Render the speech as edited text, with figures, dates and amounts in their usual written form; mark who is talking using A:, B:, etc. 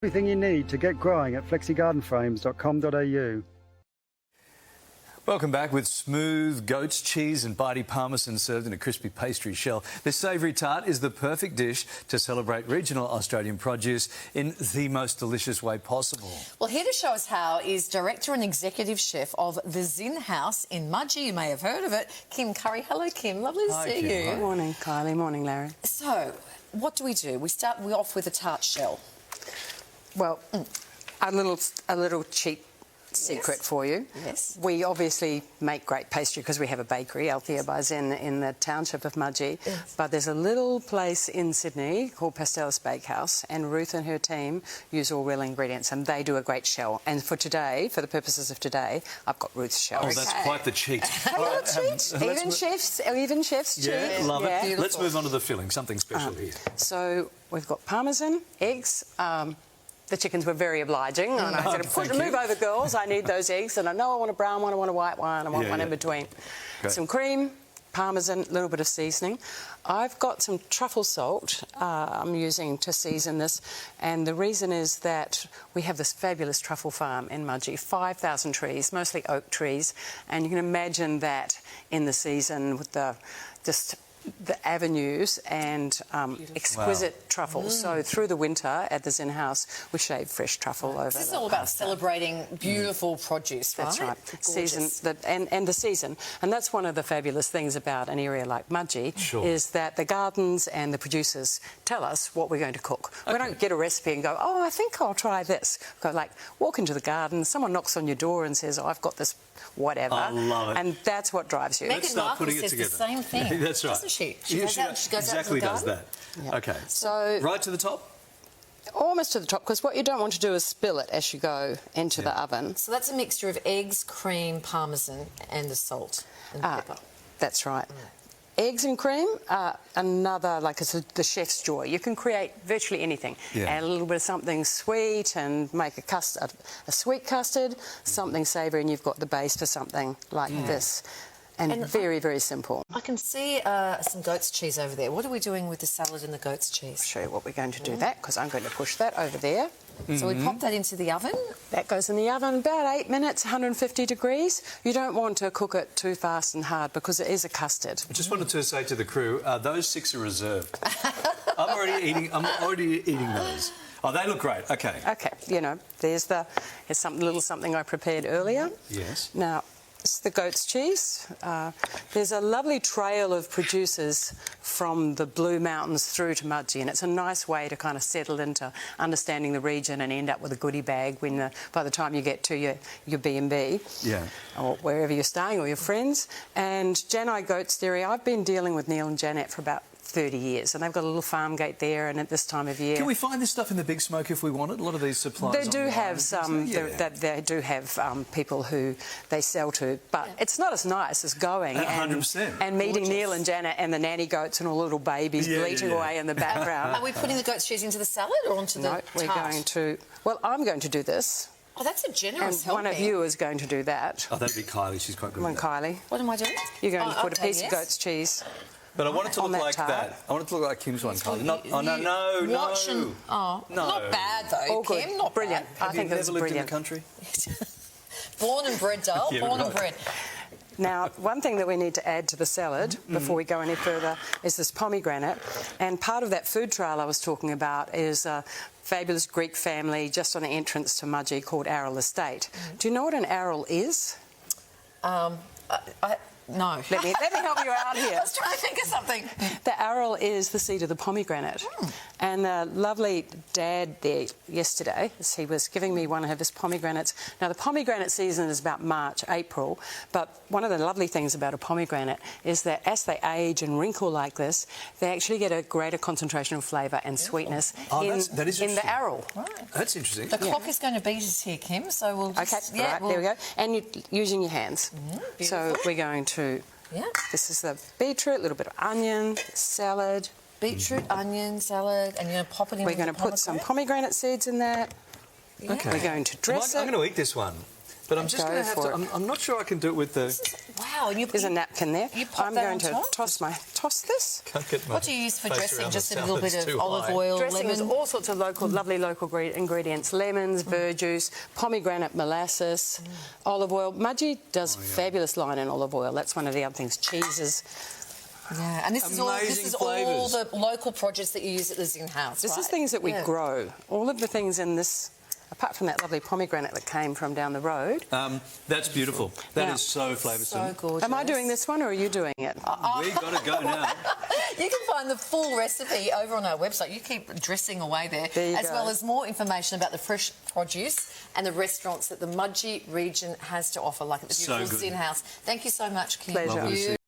A: Everything you need to get growing at flexigardenframes.com.au.
B: Welcome back with smooth goat's cheese and bitey parmesan served in a crispy pastry shell. This savoury tart is the perfect dish to celebrate regional Australian produce in the most delicious way possible.
C: Well, here to show us how is director and executive chef of the Zin House in Mudgee. You may have heard of it, Kim Curry. Hello, Kim. Lovely to see
B: Kim.
C: you.
B: Hi.
D: Morning, Kylie. Morning, Larry.
C: So, what do? We start off with a tart shell.
D: Well, a little cheap secret for you.
C: Yes.
D: We obviously make great pastry because we have a bakery, Althea by Zin, in the township of Mudgee.
C: Yes.
D: But there's a little place in Sydney called Pastelis Bakehouse, and Ruth and her team use all real ingredients, and they do a great shell. And for today, for the purposes of today, I've got Ruth's shell.
B: Oh, that's quite the cheat.
D: Even chefs cheat.
B: Yeah, love it.
C: Beautiful.
B: Let's move on to the filling, something special here.
D: So we've got parmesan, eggs. The chickens were very obliging. And I said, move over, girls. I need those eggs. And I know I want a brown one, I want a white one, I want one in between.
B: Great.
D: Some cream, parmesan, a little bit of seasoning. I've got some truffle salt I'm using to season this. And the reason is that we have this fabulous truffle farm in Mudgee, 5,000 trees, mostly oak trees. And you can imagine that in the season with the avenues and exquisite truffles. So through the winter at the Zin House, we shave fresh truffle over.
C: This is all about celebrating beautiful produce, right?
D: That's right.
C: Gorgeous.
D: And the season. And that's one of the fabulous things about an area like Mudgee,
B: Sure.
D: is that the gardens and the producers tell us what we're going to cook. We don't get a recipe and go, oh, I think I'll try this. Go like, walk into the garden, someone knocks on your door and says, oh, I've got this whatever.
B: I love it.
D: And that's what drives you.
C: Meghan
B: start
C: Markle
B: putting it
C: says
B: together.
C: the same thing.
B: That's right.
C: Doesn't she?
B: She
C: Goes out to
B: exactly
C: the
B: does
C: garden.
B: that.
D: Yeah.
B: Okay.
D: So
B: right to the top?
D: almost to the top, because what you don't want to do is spill it as you go into the oven.
C: So that's a mixture of eggs, cream, parmesan and the salt and pepper.
D: That's right. Eggs and cream are another, like it's the chef's joy. You can create virtually anything.
B: Yeah.
D: Add a little bit of something sweet and make a custard, a sweet custard, something savoury, and you've got the base for something like this. And very, very simple.
C: I can see some goat's cheese over there. What are we doing with the salad and the goat's cheese?
D: I'll show you what we're going to do that, because I'm going to push that over there.
C: So we pop that into the oven.
D: That goes in the oven about 8 minutes, 150 degrees. You don't want to cook it too fast and hard because it is a custard.
B: I just wanted to say to the crew, those 6 are reserved. I'm already eating those. Oh, they look great. Okay.
D: Okay, you know, here's some little something I prepared earlier.
B: Yes.
D: Now, it's the goat's cheese. There's a lovely trail of producers from the Blue Mountains through to Mudgee, and it's a nice way to kind of settle into understanding the region and end up with a goodie bag when by the time you get to your B&B, or wherever you're staying, or your friends. And Janai Goats Dairy, I've been dealing with Neil and Janet for about 30 years, and they've got a little farm gate there, and at this time of year...
B: Can we find this stuff in the Big Smoke if we want it? A lot of these suppliers
D: They do have some, they do have people who they sell to, but it's not as nice as going
B: 100%.
D: and meeting Neil and Janet and the nanny goats and all the little babies bleating away in the background.
C: Are we putting the goat's cheese into the salad or onto the
D: we're
C: tart?
D: going to... Well, I'm going to do this.
C: Oh, that's a generous
D: And one of you is going to do that.
B: Oh, that'd be Kylie. She's quite good
D: Come on,
B: at that.
D: Kylie.
C: What am I doing?
D: You're going to put a piece
C: yes.
D: of goat's cheese.
B: But I want it to look
D: that
B: like
D: tart.
B: that. I want it to look like Kim's one, Kylie. No.
C: Not bad though,
D: All good.
C: Kim. Not
D: Brilliant.
C: bad.
D: I think
B: Have
D: it's
B: you never lived
D: brilliant.
B: in the country?
C: Born and bred, doll.
B: Yeah,
C: Born and
B: right.
C: bred.
D: Now, one thing that we need to add to the salad before we go any further is this pomegranate. And part of that food trail I was talking about is a fabulous Greek family just on the entrance to Mudgee called Arrel Estate. Do you know what an arrel is?
C: No.
D: Let me help you out here.
C: I was trying to think of something.
D: The arrel is the seed of the pomegranate. And the lovely dad there yesterday, as he was giving me one of his pomegranates. Now, the pomegranate season is about March, April, but one of the lovely things about a pomegranate is that as they age and wrinkle like this, they actually get a greater concentration of flavour and sweetness
B: that is
D: in the
B: interesting.
D: arrel.
C: Right.
B: That's interesting.
C: The clock is going to beat us here, Kim, so we'll just...
D: Okay, right, there we go. And you're using your hands. So we're going to... This is the beetroot, a little bit of onion, salad.
C: Beetroot, onion, salad, and you're going to pop it in.
D: We're going to put some pomegranate seeds in that.
B: Okay.
D: We're going to dress
B: I'm
D: it.
B: going to eat this one, but I'm just going to have to... I'm not sure I can do it with the...
C: Wow, and
D: There's a napkin there.
C: You pop
D: I'm
C: that
D: going
C: on
D: to
C: top?
D: toss this.
B: Can't get my
C: What do you use for
B: face
C: dressing?
B: around
C: Just
B: the
C: a little
B: salad,
C: bit
B: it's
C: of
B: too
C: olive
B: high.
C: oil,
D: Dressing is
C: lemon.
D: all sorts of lovely local ingredients: lemons, verjuice, pomegranate molasses, olive oil. Mudgee does fabulous line in olive oil. That's one of the other things. Cheeses.
C: Yeah, and this is all
B: Amazing
C: all
B: flavours.
C: the local produce that you use at the Zin House.
D: This
C: right?
D: is things that we
C: Yeah.
D: grow. All of the things in this, apart from that lovely pomegranate that came from down the road.
B: That's beautiful. That
D: Now-
B: is so flavoursome.
C: So gorgeous.
D: Am I doing this one or are you doing it?
B: We've got to go now.
C: You can find the full recipe over on our website. You keep dressing away there
D: There you
C: as
D: go.
C: well as more information about the fresh produce and the restaurants that the Mudgee region has to offer, like at the
B: So
C: beautiful
B: good.
C: Zin House. Thank you so much, Kim.
D: Pleasure.
B: Lovely to see you.